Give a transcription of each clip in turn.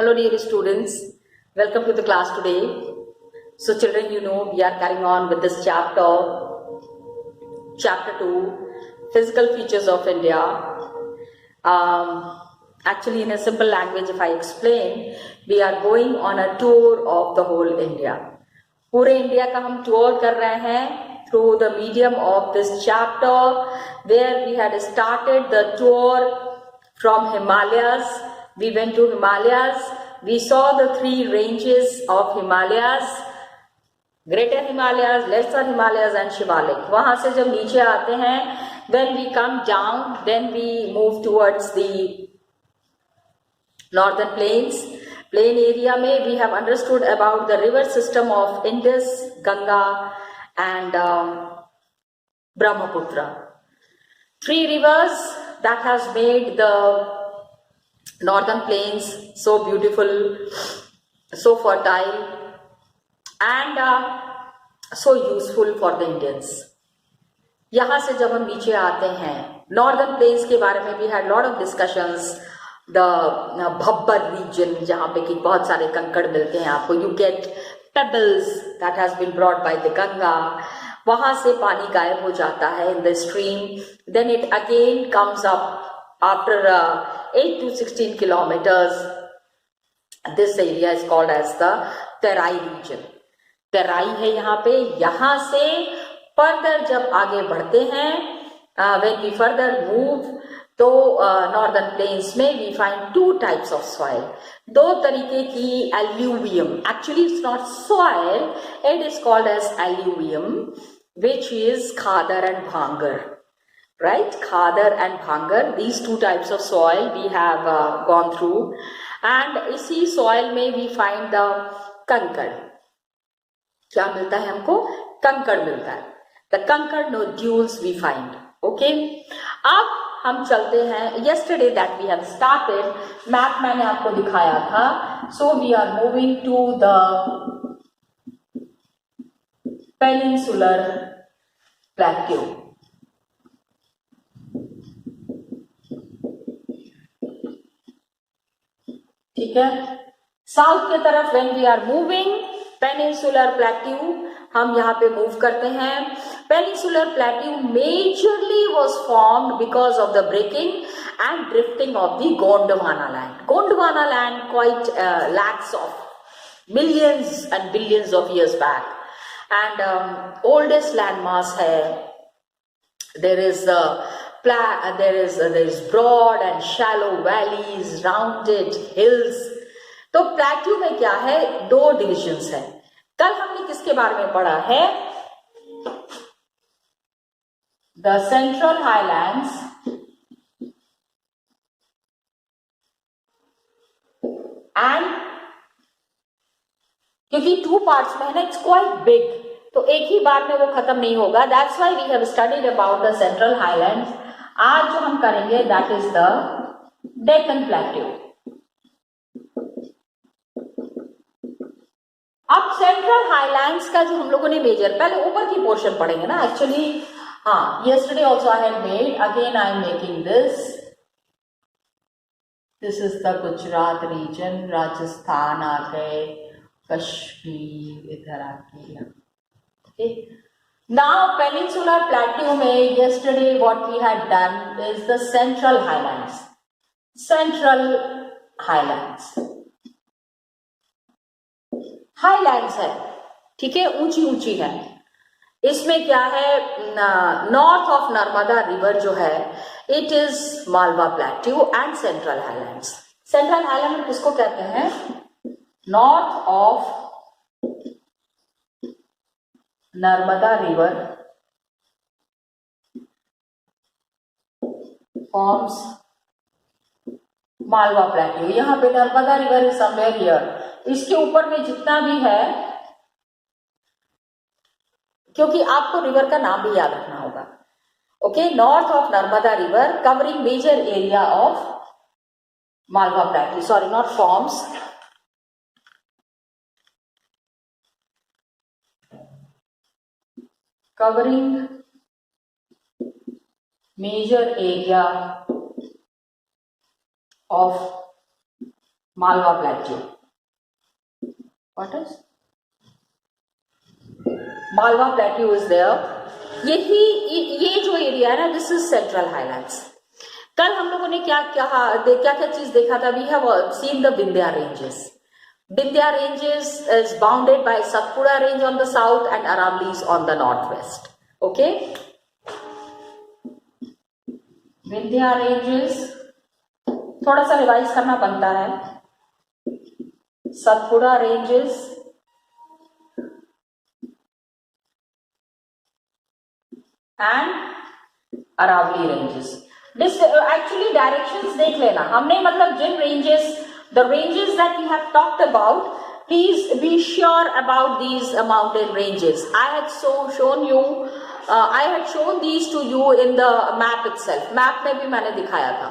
Hello dear students, welcome to the class today. So children, we are carrying on with this chapter 2, physical features of India. Actually in a simple language if I explain, we are going on a tour of the whole India. पूरे India का हम tour कर रहे हैं through the medium of this chapter where we had started the tour from Himalayas. We went to Himalayas. We saw the three ranges of Himalayas, Greater Himalayas, Lesser Himalayas and Shivalik. वहां से जब नीचे आते हैं, when we come down, then we move towards the northern plains. Plain area में we have understood about the river system of Indus, Ganga and Brahmaputra. Three rivers that has made the northern plains so beautiful, so fertile and so useful for the Indians. यहाँ से जब हम नीचे आते हैं, northern plains के बारे में we had lot of discussions. The Bhabbar region जहाँ पे कि बहुत सारे कंकड़ मिलते हैं आपको, you get pebbles that has been brought by the Ganga. वहाँ से पानी गायब हो जाता है in the stream. Then it again comes up after 8 to 16 kilometers. This area is called as the Terai region. Terai है यहाँ पे. यहाँ से further जब आगे बढ़ते हैं, when we further move, तो नॉर्दर्न प्लेन्स में we find two types of soil. दो तरीके की alluvium. Actually it's not soil, it is called as alluvium, which is khadar and bhangar. Right, khadar and bhangar, these two types of soil we have gone through. And इसी soil में we find the kankar. क्या मिलता है हमको? कंकड़ मिलता है. द कंकड़ नोड्यूल्स वी फाइंड. ओके, अब हम चलते हैं. yesterday that we have started, map मैंने आपको दिखाया था. so we are moving to the peninsular plateau. ठीक है, साउथ के तरफ when we are moving, peninsular plateau हम यहाँ पे मूव करते हैं. Peninsular plateau majorly was formed because of the breaking and drifting of the Gondwana land. Gondwana land quite lakhs of millions and billions of years back, and oldest landmass है. There is broad and shallow valleys, rounded hills. तो plateau में क्या है? दो divisions है. कल हमने किसके बारे में पढ़ा है? The Central Highlands and क्योंकि टू पार्ट्स में है ना, इट्स क्वाइट बिग, तो एक ही बार में वो खत्म नहीं होगा. That's why we have studied about the central highlands. आज जो हम करेंगे that is the Deccan plateau. अब सेंट्रल हाईलैंड्स का जो हम लोगों ने मेजर, पहले ऊपर की पोर्शन पढ़ेंगे ना. एक्चुअली हाँ, yesterday also I had made, again I am making this. This is the Gujarat region, Rajasthan आ गए, कश्मीर इधर आ गया. Okay. Now peninsular plateau में yesterday what we had done is the central highlands. Central highlands. Highlands है, ठीक है, ऊंची ऊंची है. इसमें क्या है? नॉर्थ ऑफ नर्मदा रिवर जो है, it is Malwa plateau and central highlands. Central highland किसको कहते हैं? North of Narmada river forms Malwa plateau. यहाँ पे Narmada river is somewhere here. इसके ऊपर में जितना भी है, क्योंकि आपको रिवर का नाम भी याद रखना होगा. Okay, north of Narmada river covering major area of Malwa plateau. Sorry, not forms, covering major area of Malwa Plateau. What is Malwa Plateau is there. ये जो एरिया है ना, दिस इज सेंट्रल हाईलैंड्स. कल हम लोगों ने क्या क्या चीज देखा था? We have seen the Vindhya ranges. Vindhya ranges is bounded by Satpura range on the south and Aravallis on the northwest. Okay. Vindhya ranges थोड़ा सा रिवाइज करना बनता है. Satpura ranges and Aravalli ranges. This actually directions देख लेना हमने, मतलब जिन ranges, the ranges that we have talked about, please be sure about these mountain ranges. I had shown these to you in the map itself. Map में भी मैंने दिखाया था.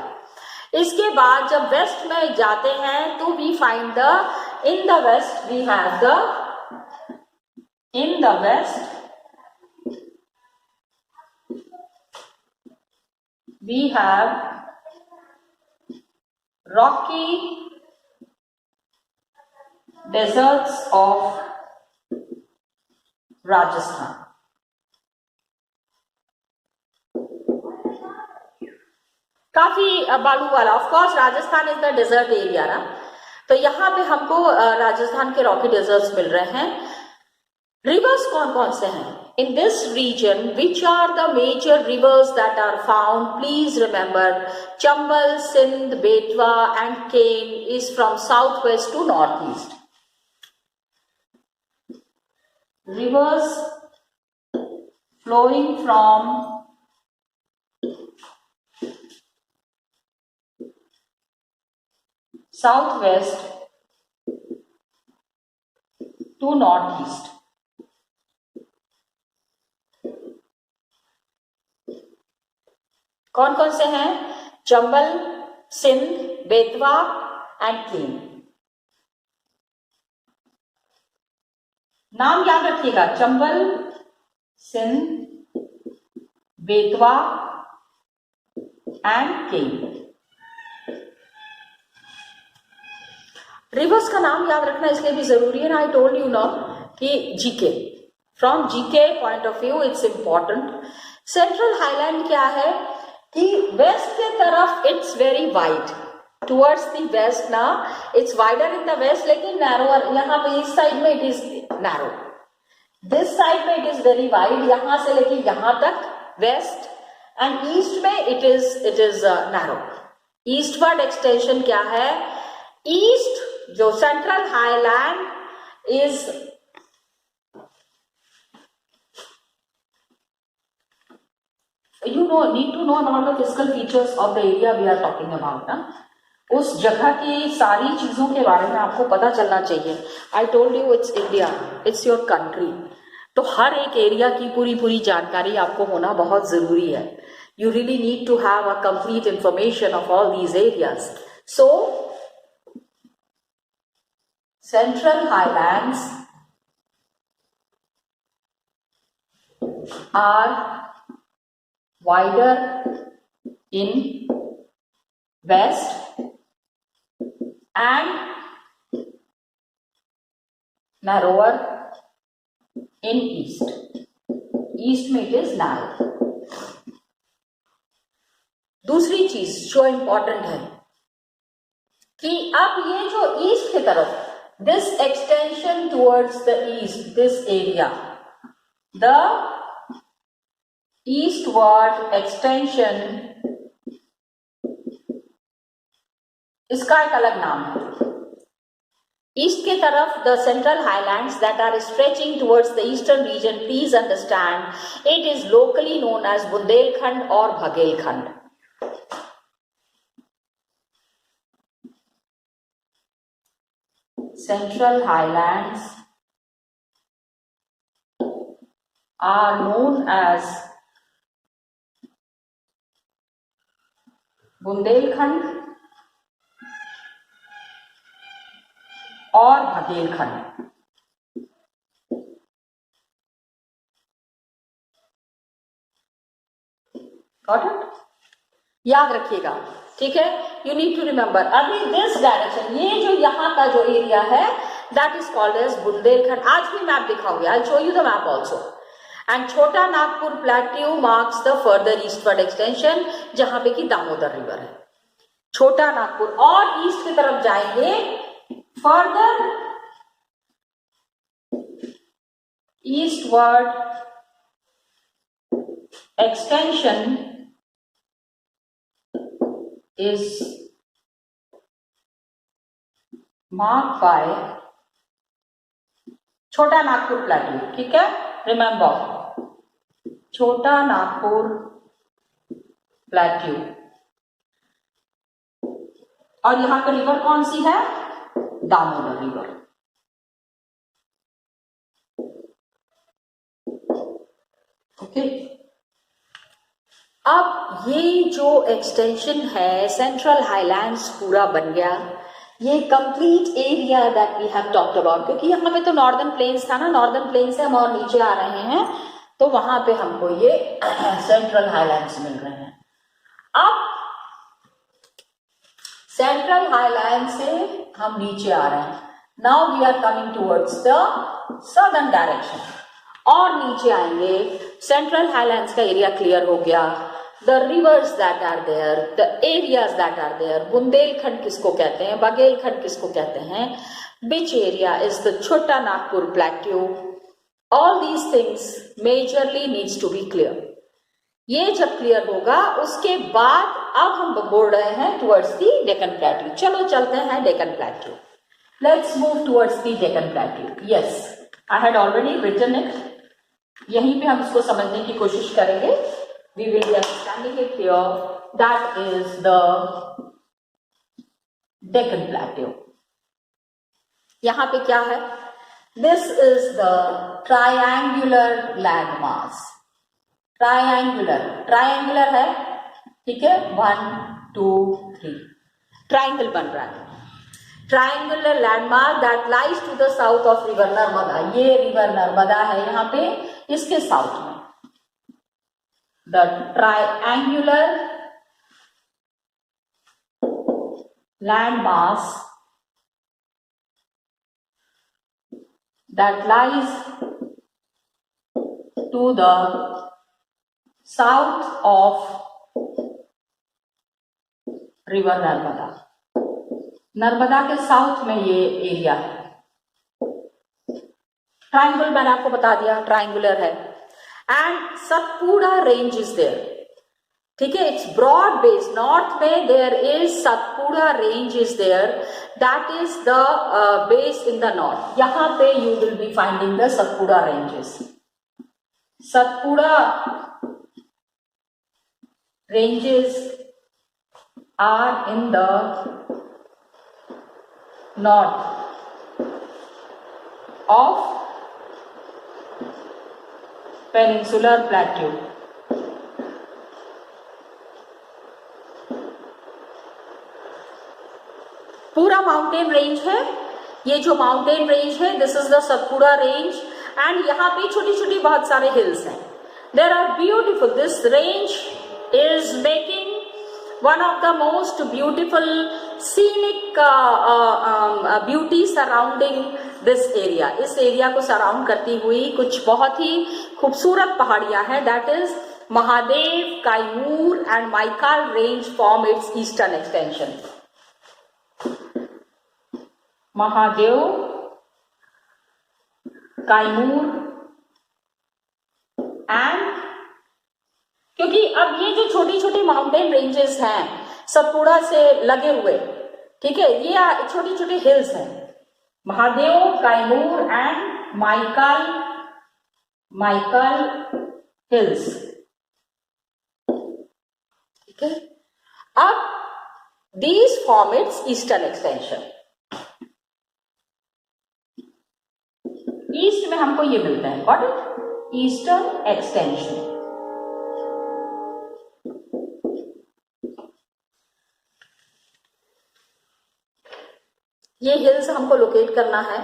इसके बाद जब वेस्ट में जाते हैं तो we find in the west we have we have rocky deserts of Rajasthan. काफी बालू वाला. Of course Rajasthan is the desert area ना, तो यहाँ पे हमको राजस्थान के रॉकी डेजर्ट्स मिल रहे हैं. रिवर्स कौन कौन से हैं in this region? Which are the major rivers that are found? Please remember, Chambal, Sindh, Betwa and Ken is from southwest to northeast. Rivers flowing from southwest to northeast. कौन कौन से हैं? चंबल, सिंध, बेतवा एंड केन. नाम याद रखिएगा, चंबल, सिंध, बेतवा एंड केन. रिवर्स का नाम याद रखना इसलिए भी जरूरी है ना. आई टोल्ड यू नो कि GK, from GK point of view it's important. Central highland क्या है कि वेस्ट के तरफ it's very wide, towards the west ना, it's wider in the west, लेकिन नैरोअर. यहाँ पे इस साइड में it is narrow, this side में इट इज वेरी वाइड, यहां से लेके यहां तक वेस्ट, एंड ईस्ट में it is narrow. Eastward extension क्या है? ईस्ट जो central highland is need to know about the physical features of the area we are talking about ना. उस जगह की सारी चीजों के बारे में आपको पता चलना चाहिए. I told you it's India, it's your country. तो हर एक एरिया की पूरी जानकारी आपको होना बहुत जरूरी है. You really need to have a complete information of all these areas. So Central Highlands are wider in west and narrower in east. East में it is narrow. दूसरी चीज जो इंपॉर्टेंट है कि अब ये जो ईस्ट की तरफ, this extension towards the east, this area, the eastward extension, इसका एक अलग नाम है. ईस्ट की तरफ the central highlands that are stretching towards the eastern region, please understand, it is locally known as Bundelkhand or Bhagelkhand. Central Highlands are known as Bundelkhand और Bhagelkhand. Got it? याद रखिएगा, ठीक है, यू नीड टू रिमेंबर। अभी this direction, ये जो यहाँ का जो एरिया है that is called as Bundelkhand. आज भी मैप दिखाऊंगी, I show you the map also. And Chota Nagpur plateau marks the further eastward extension, जहां पे की दामोदर रिवर है। छोटा नागपुर और ईस्ट की तरफ जाएंगे, further eastward extension is marked by छोटा नागपुर प्लेट्यू। ठीक है, रिमेंबर छोटा नागपुर प्लेट्यू। और यहां पर रिवर कौन सी है? दामोदर रिवर। ओके, अब ये जो एक्सटेंशन है सेंट्रल हाईलैंड्स पूरा बन गया। ये complete area that we have talked about, क्योंकि यहाँ पे तो नॉर्दर्न प्लेन्स था ना, नॉर्दर्न प्लेन से हम और नीचे आ रहे हैं, तो वहां पे हमको ये सेंट्रल हाईलैंड्स मिल रहे हैं। अब सेंट्रल हाईलैंड से हम नीचे आ रहे हैं। Now we are coming towards the southern direction, और नीचे आएंगे। सेंट्रल हाईलैंड्स का एरिया क्लियर हो गया। The rivers that are there, the areas that are there, Bundelkhand किसको कहते हैं, बघेलखंड किसको कहते हैं, which area is the Chota Nagpur plateau, all these things majorly needs to be clear. ये जब क्लियर होगा उसके बाद अब हम बोल रहे हैं टुवर्ड्स दी डेक्कन प्लेट्यू। चलो चलते हैं Deccan plateau. Let's move towards the Deccan plateau. Yes, I had already written it. यहीं पे हम इसको समझने की कोशिश करेंगे। We will be understanding it here. That is the Deccan Plateau. यहाँ पे क्या है? This is the triangular landmass. Triangular है, ठीक है? 1, 2, 3. Triangle बन रहा है। Triangular landmass that lies to the south of river Narmada. ये रिवर नर्मदा है यहाँ पे, इसके साउथ में। The triangular landmass that lies to the south of river Narmada. Narmada के साउथ में ये एरिया है। ट्राइंगल मैंने आपको बता दिया, ट्राइंगुलर है। And Satpura range is there, ठीक है, इट्स ब्रॉड बेस। नॉर्थ में there is Satpura range is there, that is the base in the north. यहां पे you will be finding the Satpura ranges. Satpura ranges are in the north of peninsular plateau। पूरा mountain range है। ये जो mountain range है this is the Satpura range, and यहाँ पे छोटी छोटी बहुत सारे हिल्स हैं। देर are beautiful, this range is making one of the most beautiful scenic beauty surrounding this area। इस एरिया को सराउंड करती हुई कुछ बहुत ही खूबसूरत पहाड़ियां हैं। That is Mahadev, Kaimur and Maikal range form it's eastern extension. Mahadev, Kaimur and, क्योंकि अब ये जो छोटी छोटी माउंटेन रेंजेस हैं सतपुड़ा से लगे हुए, ठीक है, ये छोटी छोटी हिल्स हैं। महादेव, काइमूर एंड माइकल हिल्स, ठीक है। अब these form it's eastern extension. East में हमको ये मिलता है, गॉट इट, ईस्टर्न एक्सटेंशन। ये हिल्स हमको लोकेट करना है,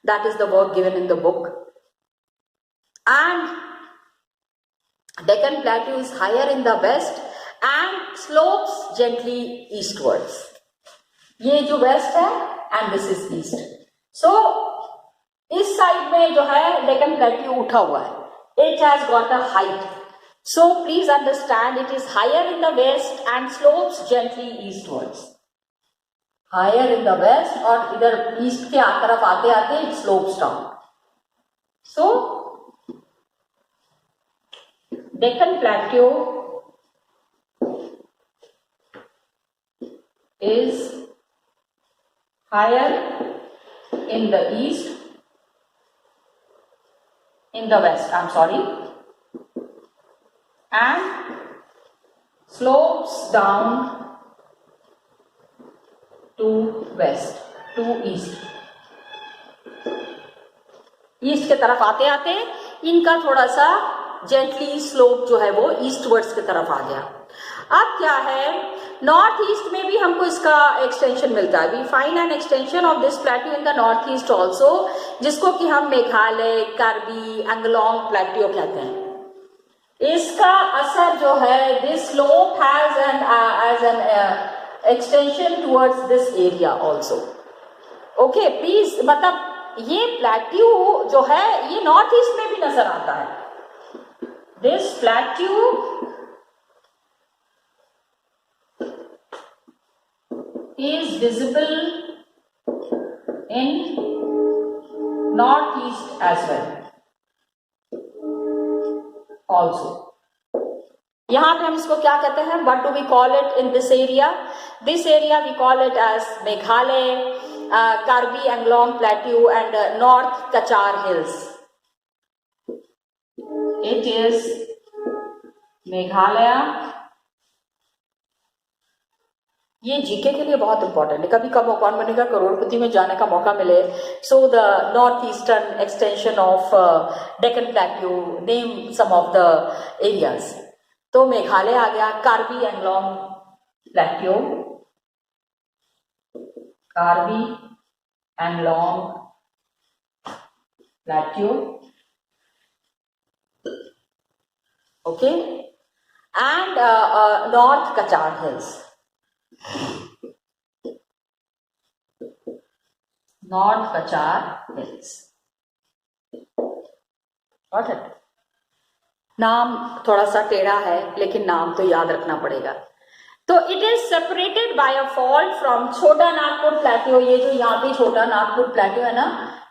that is the work given in the book. And Deccan plateau is higher in the west and slopes gently eastwards. ये जो वेस्ट है and this is east. So इस side में जो है डेक्कन प्लेट्यू उठा हुआ है. It has got a height. So please understand it is higher in the west and slopes gently eastwards. Higher in the west और इधर ईस्ट के तरफ आते आते it slopes down. So Deccan Plateau is higher in the east, in the west, I'm sorry, and slopes down to west, to east. East के तरफ आते आते इनका थोड़ा सा जेंटली स्लोप जो है वो ईस्टवर्ड्स की तरफ आ गया. अब क्या है, नॉर्थ ईस्ट में भी हमको इसका एक्सटेंशन मिलता है. We find an extension of this plateau in the north east also, जिसको कि हम मेघालय, कार्बी एंगलोंग प्लेट्यू कहते हैं. इसका असर जो है, this slope has an extension towards this area also. Okay please, मतलब ये प्लेट्यू जो है ये नॉर्थ ईस्ट में भी नजर आता है. This plateau is visible in northeast as well also. यहां पे हम इसको क्या कहते हैं, what do we call it in this area? This area we call it as Meghalaya, Karbi Anglong Plateau and North Kachar Hills. It is Meghalaya. ये GK के लिए बहुत इंपॉर्टेंट है. कभी कब कौन बनेगा करोड़पति में जाने का मौका मिले. So the north eastern extension of Deccan plateau, name some of the areas. तो मेघालय आ गया, Karbi Anglong plateau, Karbi Anglong plateau, okay, and north Cachar hills. North Cachar hills. Got it. नाम थोड़ा सा टेढ़ा है लेकिन नाम तो याद रखना पड़ेगा. तो it is separated by a fault from छोटा नागपुर प्लेट्यू. ये जो यहाँ पे छोटा नागपुर प्लेट्यू है ना,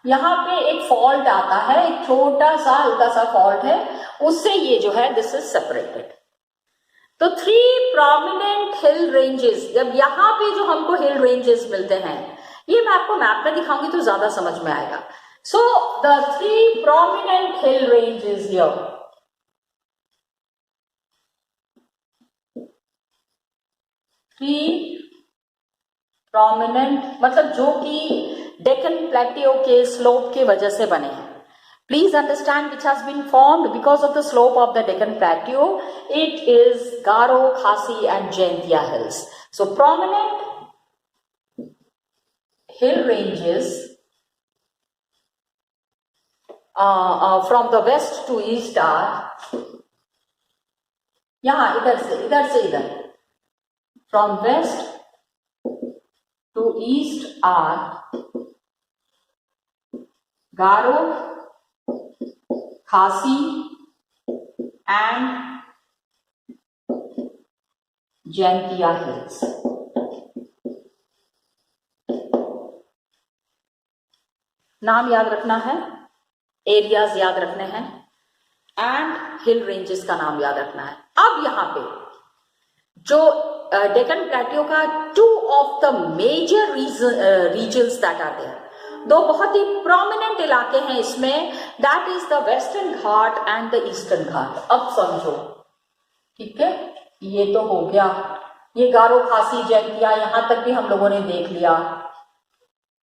यहाँ पे एक फॉल्ट आता है, एक छोटा सा हल्का सा फॉल्ट है, उससे ये जो है दिस इज सेपरेटेड. तो 3 प्रोमिनेंट हिल रेंजेस. जब यहाँ पे जो हमको हिल रेंजेस मिलते हैं, ये मैं आपको मैप में दिखाऊंगी तो ज्यादा समझ में आएगा. So the 3 prominent hill ranges here. Prominent मतलब जो कि डेक्कन प्लेट्यू के स्लोप के वजह से बने हैं. Please understand which has been formed because of the slope of the Deccan Plateau. It is Garo, Khasi and Jaintia hills. So prominent hill ranges from the west to east are, यहाँ इधर से इधर, from west to east are Garo, Khasi and Jaintia hills. नाम याद रखना है, areas याद रखने हैं एंड हिल रेंजेस का नाम याद रखना है. अब यहाँ पे जो डेक्कन प्लेट्यू का 2 of the major regions that are there, 2 बहुत ही प्रोमिनेंट इलाके हैं इसमें. That is the western Ghat and the eastern Ghat. अब समझो, ठीक है, ये तो हो गया, ये गारो, खासी, जैंतिया यहां तक भी हम लोगों ने देख लिया.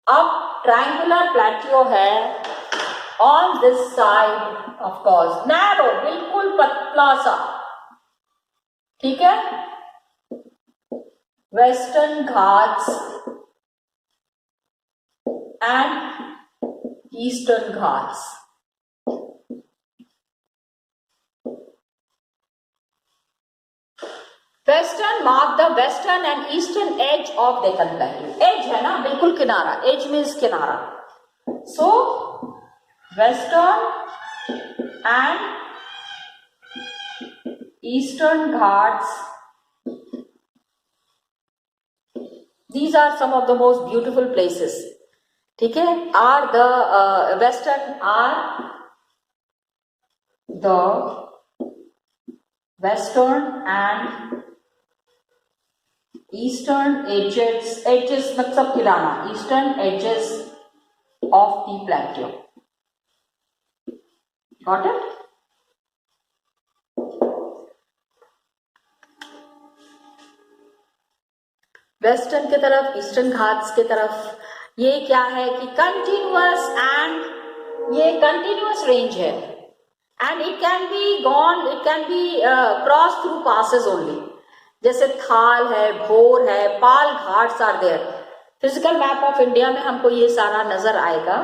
अब ट्रायंगुलर प्लेट्यू है on this side, of course narrow, बिल्कुल पतला सा, ठीक है, western Ghats and eastern Ghats. Western mark the western and eastern edge of Deccan plateau. Edge है ना, बिल्कुल किनारा. एज मीन्स किनारा. So western and eastern Ghats, these are some of the most beautiful places. ठीक है, are the western are the western and eastern edges मतलब किनारा, eastern edges of the plateau. Got it? Western की तरफ, eastern Ghats की तरफ. ये क्या है कि कंटिन्यूअस, एंड ये कंटिन्यूअस रेंज है, and it can be cross through passes only. जैसे थाल है, भोर है, Pal Ghats are there. Physical map of India में हमको ये सारा नजर आएगा.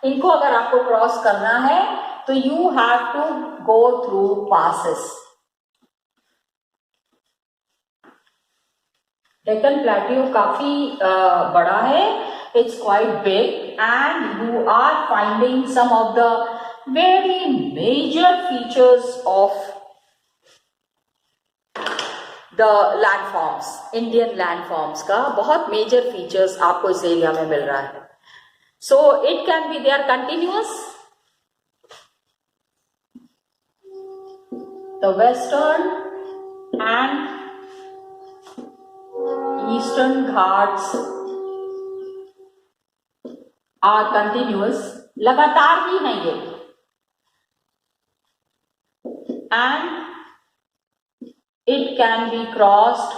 इनको अगर आपको क्रॉस करना है तो you have to go through passes. Deccan plateau काफी बड़ा है. It's quite big and you are finding some of the very major features of the landforms. Indian landforms का बहुत मेजर फीचर्स आपको इस एरिया में मिल रहा है. So it can be, they are continuous. The western and Eastern Ghats are continuous, लगातार ही नहीं है, and it can be crossed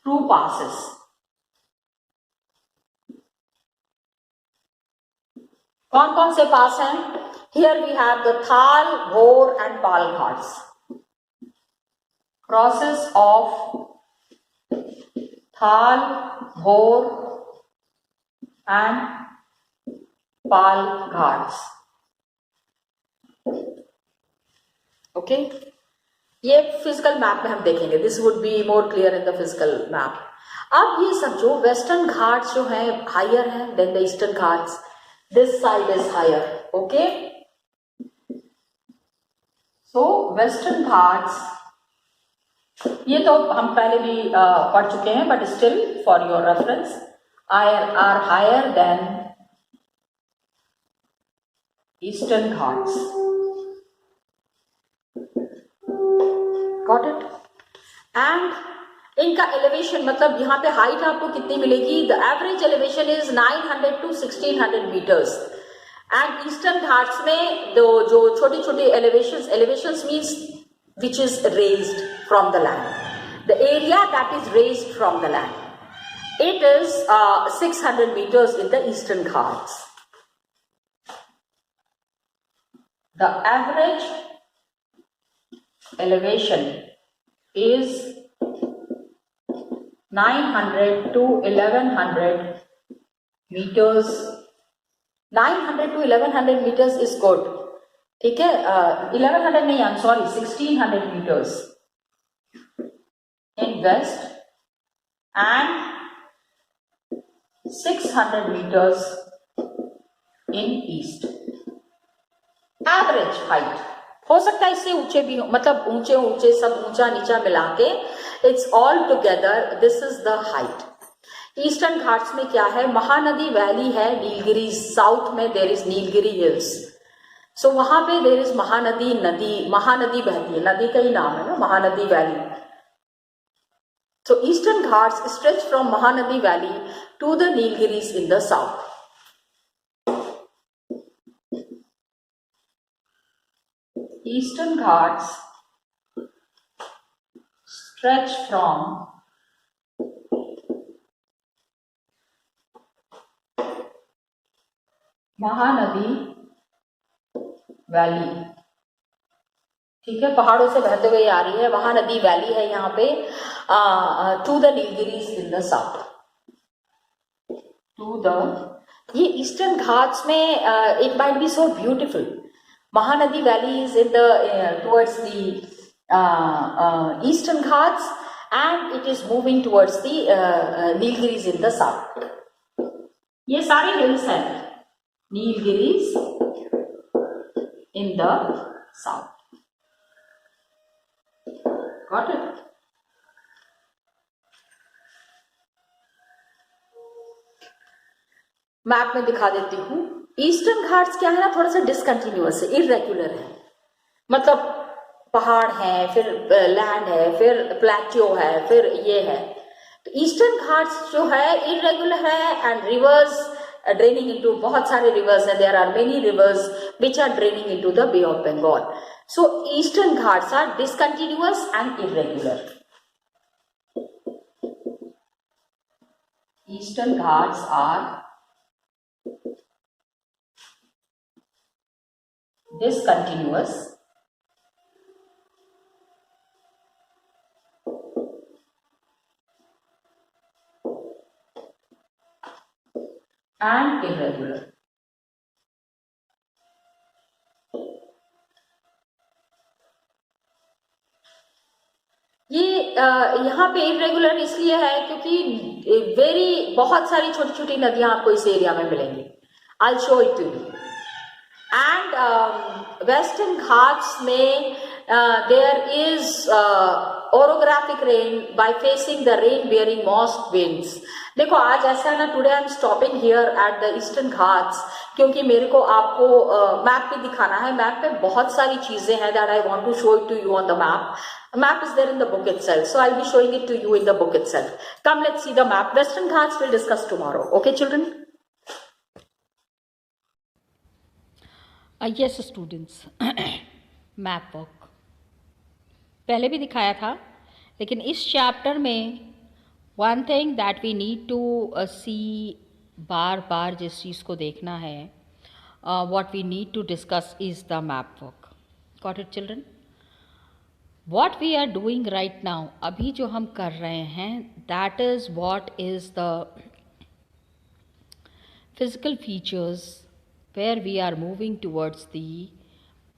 through passes. कौन कौन से पास हैं? Here we have the Thal, Bhor and Pal Ghats. Crosses of Thal, Bhor and Pal Ghats. Okay, ये physical map में हम देखेंगे. This would be more clear in the physical map. अब ये सब जो वेस्टर्न घाट्स जो है हायर है than the eastern Ghats. This side is higher. Okay, so western Ghats, ये तो हम पहले भी पढ़ चुके हैं, but still for your reference, are higher than eastern Ghats. Got it? And इनका एलिवेशन, मतलब यहाँ पे हाइट आपको कितनी मिलेगी? The average elevation is 900 to 1600 meters. And eastern Ghats में जो छोटी छोटी elevations means which is raised from the land. The area that is raised from the land. It is 600 meters in the Eastern Ghats. The average elevation is 900 to 1100 meters. 900 to 1100 meters is good. ठीक है, 1100 नहीं, I am sorry, 1600 meters in west and 600 meters in east. Average height हो सकता है इससे ऊंचे भी हो, मतलब ऊंचे सब ऊंचा नीचा मिला के it's all together this is the height. Eastern Ghats में क्या है? महानदी वैली है, नीलगिरी साउथ में देयर इज नीलगिरी हिल्स. सो वहां पे देर इज महानदी बहती है, नदी का ही नाम है ना, Mahanadi valley. So eastern Ghats stretch from Mahanadi valley to the Nilgiris in the south. Eastern Ghats stretch from Mahanadi valley. ठीक है, पहाड़ों से बहते हुए आ रही है, महानदी वैली है यहाँ पे, to the Nilgiris in the south. ये ईस्टर्न घाट्स में it might be so beautiful, Mahanadi Valley is in the towards the eastern Ghats, and it is moving towards the Nilgiris in the south. ये सारे hills हैं Nilgiris in the south. Got it? Map में दिखा देती हूँ. Eastern Ghats क्या है ना, थोड़ा सा डिसकंटिन्यूअस है, इरेगुलर है. मतलब पहाड़ है, फिर लैंड है, फिर प्लेट्यू है, फिर ये है. तो ईस्टर्न घाट्स जो है इरेगुलर है, एंड रिवर्स ड्रेनिंग इनटू, बहुत सारे रिवर्स हैं, there are many rivers which are draining into the bay of Bengal. So eastern Ghats are discontinuous and irregular. Eastern Ghats are discontinuous and irregular. ये यहाँ पे इरेगुलर इसलिए है क्योंकि बहुत सारी छोटी छोटी नदियां आपको इस एरिया में मिलेंगी. I'll show it to you. And Western Ghats में there is orographic rain by facing the rain bearing moist winds. देखो आज ऐसा है ना, today I am stopping here at the eastern Ghats, क्योंकि मेरे को आपको मैप भी दिखाना है. मैप पे बहुत सारी चीजें हैं that I want to show it to you on the map. Map is there in the book itself, so I'll be showing it to you in the book itself. Come, let's see the map. Western Ghats we'll discuss tomorrow. Okay, children? Yes, students. Map work पहले भी दिखाया था, लेकिन इस chapter में one thing that we need to see, बार बार जिस चीज़ को देखना है, what we need to discuss is the map work. Got it children? What we are doing right now, अभी जो हम कर रहे हैं, that is what is the physical features where we are moving towards the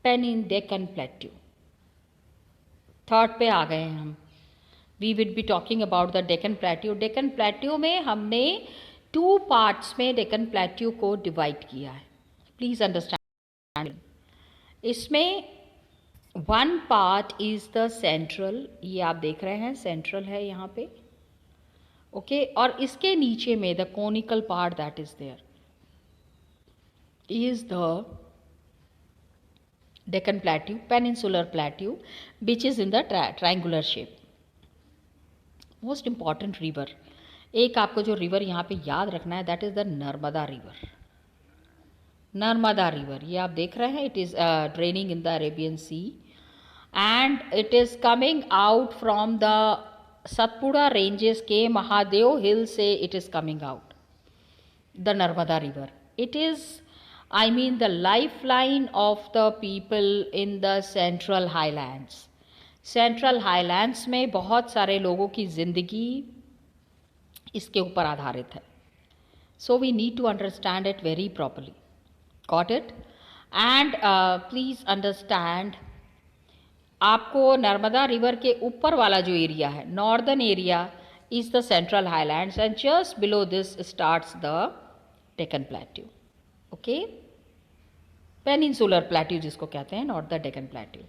peninsular Deccan plateau. Third पे आ गए हैं हम. We will be talking about the Deccan plateau. Deccan plateau में हमने 2 पार्ट्स में डेक्कन प्लेट्यू को डिवाइड किया है. Please understand. इसमें 1 पार्ट इज़ द सेंट्रल, ये आप देख रहे हैं सेंट्रल है यहाँ पे, ओके. और इसके नीचे में the conical part that is there is the Deccan Plateau, peninsular plateau, which is in the triangular shape. Most important river, एक आपको जो रिवर यहाँ पे याद रखना है, that is the Narmada river. Narmada river ये आप देख रहे हैं, it is draining in the Arabian sea, and it is coming out from the Satpura ranges के महादेव हिल से it is coming out, the Narmada river. It is I mean the lifeline of the people in the Central Highlands. Central Highlands में बहुत सारे लोगों की ज़िंदगी इसके ऊपर आधारित है. So we need to understand it very properly. Got it? And please understand, आपको नर्मदा रिवर के ऊपर वाला जो एरिया है, northern area is the Central Highlands, and just below this starts the Deccan Plateau. Okay, peninsular plateau जिसको कहते हैं, not the Deccan plateau.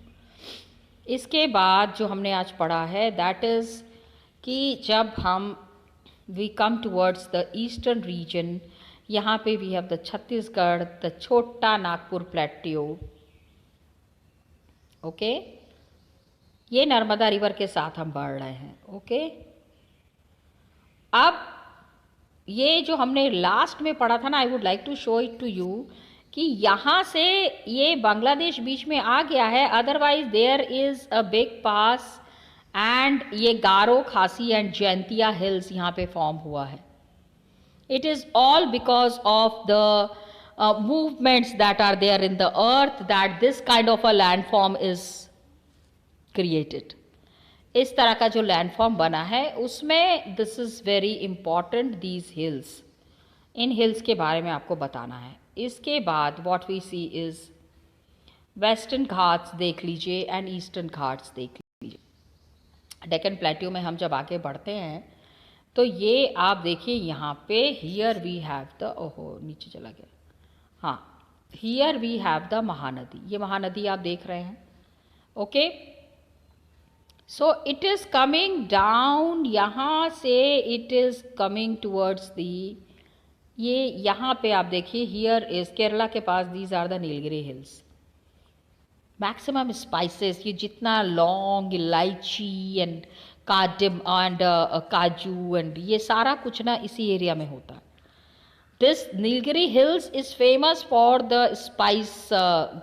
इसके बाद जो हमने आज पढ़ा है, दैट इज़ कि जब हम we come towards the eastern region, यहाँ पे we have the Chhattisgarh, the Chota Nagpur plateau, okay. ये नर्मदा रिवर के साथ हम बढ़ रहे हैं, ओके. अब ये जो हमने लास्ट में पढ़ा था ना, I would like to show it to you कि यहाँ से ये बांग्लादेश बीच में आ गया है, otherwise there is a big pass, and ये गारो, खासी एंड जयंतिया हिल्स यहाँ पे फॉर्म हुआ है. It is all because of the movements that are there in the earth that this kind of a land form is created. इस तरह का जो लैंडफॉर्म बना है उसमें this is very important, these hills, इन हिल्स के बारे में आपको बताना है. इसके बाद what we see is western Ghats देख लीजिए एंड ईस्टर्न घाट्स देख लीजिए। डेक्कन प्लेट्यू में हम जब आगे बढ़ते हैं तो ये आप देखिए यहाँ पे हियर वी हैव द, ओहो नीचे चला गया, हाँ, here we have the Mahanadi, ये महानदी आप देख रहे हैं। Okay, so it is coming down, यहाँ से it is coming towards the, ये यहाँ पे आप देखिए हियर इज केरला के पास, these are the Nilgiri hills. Maximum spices, ये जितना लौंग, इलायची एंड कार्डम एंड काजू एंड ये सारा कुछ ना इसी एरिया में होता है। This Nilgiri hills is famous for the spice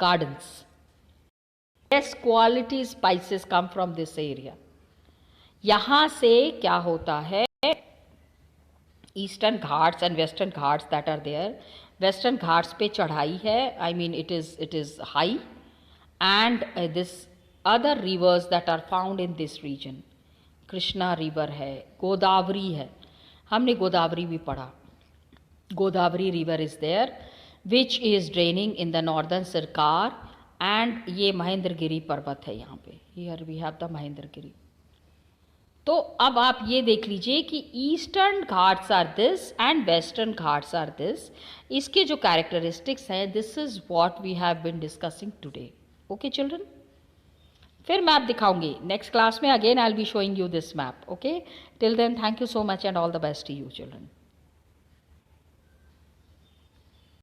gardens. Best quality spices come from this area. यहाँ से क्या होता है, eastern Ghats and western Ghats that are there, western Ghats पे चढ़ाई है, I mean it is high, and this other rivers that are found in this region, Krishna river है, गोदावरी है, हमने गोदावरी भी पढ़ा, Godavari river is there which is draining in the northern Circars, and ये महेंद्रगिरी पर्वत है यहाँ पे, here we have the Mahendragiri. तो अब आप ये देख लीजिए कि eastern Ghats are this and western Ghats are this, इसके जो कैरेक्टरिस्टिक्स हैं, this is what we have been discussing today. Okay children, फिर मैप दिखाऊंगी नेक्स्ट क्लास में, again I will be showing you this map. Okay, till then thank you so much and all the best to you children.